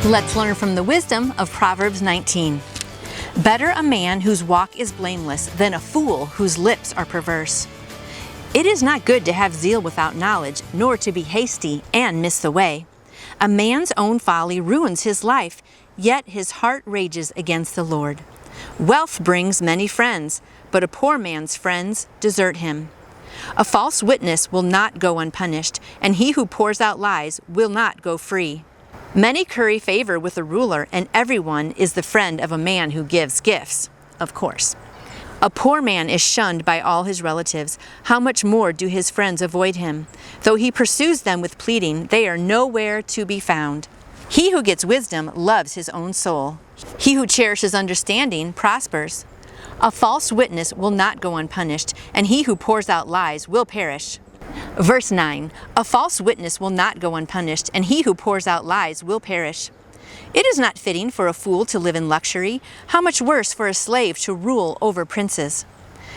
Let's learn from the wisdom of Proverbs 19. Better a man whose walk is blameless than a fool whose lips are perverse. It is not good to have zeal without knowledge, nor to be hasty and miss the way. A man's own folly ruins his life, yet his heart rages against the Lord. Wealth brings many friends, but a poor man's friends desert him. A false witness will not go unpunished, and he who pours out lies will not go free. Many curry favor with a ruler, and everyone is the friend of a man who gives gifts, of course. A poor man is shunned by all his relatives. How much more do his friends avoid him? Though he pursues them with pleading, they are nowhere to be found. He who gets wisdom loves his own soul. He who cherishes understanding prospers. A false witness will not go unpunished, and he who pours out lies will perish. Verse 9, a false witness will not go unpunished, and he who pours out lies will perish. It is not fitting for a fool to live in luxury. How much worse for a slave to rule over princes?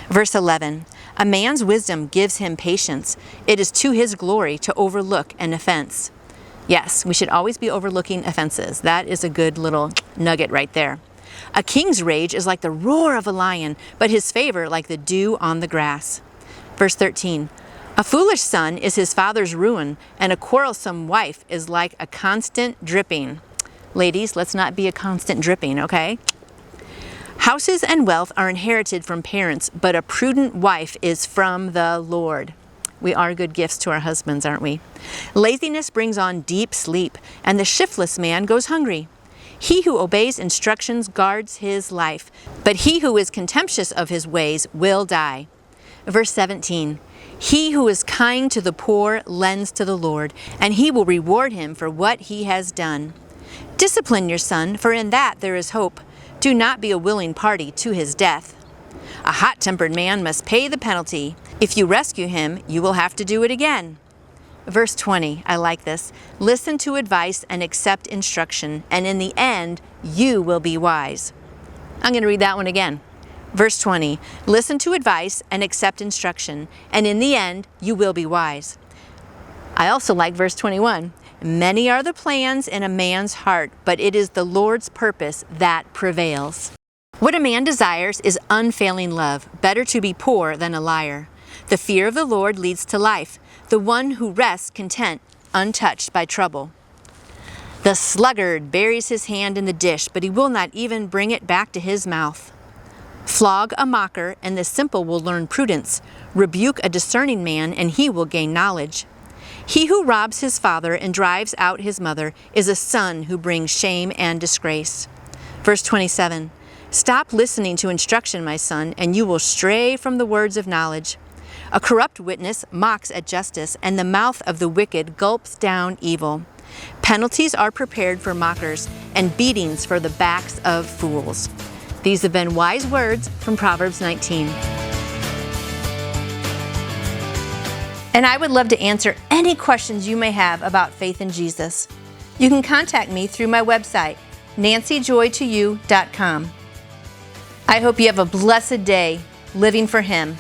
Verse 11, a man's wisdom gives him patience. It is to his glory to overlook an offense. Yes, we should always be overlooking offenses. That is a good little nugget right there. A king's rage is like the roar of a lion, but his favor like the dew on the grass. Verse 13, a foolish son is his father's ruin, and a quarrelsome wife is like a constant dripping. Ladies, let's not be a constant dripping, okay? Houses and wealth are inherited from parents, but a prudent wife is from the Lord. We are good gifts to our husbands, aren't we? Laziness brings on deep sleep, and the shiftless man goes hungry. He who obeys instructions guards his life, but he who is contemptuous of his ways will die. Verse 17, he who is kind to the poor lends to the Lord, and he will reward him for what he has done. Discipline your son, for in that there is hope. Do not be a willing party to his death. A hot-tempered man must pay the penalty. If you rescue him, you will have to do it again. Verse 20, I like this. Listen to advice and accept instruction, and in the end, you will be wise. I'm going to read that one again. Verse 20, listen to advice and accept instruction, and in the end, you will be wise. I also like verse 21. Many are the plans in a man's heart, but it is the Lord's purpose that prevails. What a man desires is unfailing love. Better to be poor than a liar. The fear of the Lord leads to life. The one who rests content, untouched by trouble. The sluggard buries his hand in the dish, but he will not even bring it back to his mouth. Flog a mocker, and the simple will learn prudence. Rebuke a discerning man, and he will gain knowledge. He who robs his father and drives out his mother is a son who brings shame and disgrace. Verse 27, stop listening to instruction, my son, and you will stray from the words of knowledge. A corrupt witness mocks at justice, and the mouth of the wicked gulps down evil. Penalties are prepared for mockers, and beatings for the backs of fools. These have been wise words from Proverbs 19. And I would love to answer any questions you may have about faith in Jesus. You can contact me through my website, nancyjoytoyou.com. I hope you have a blessed day living for Him.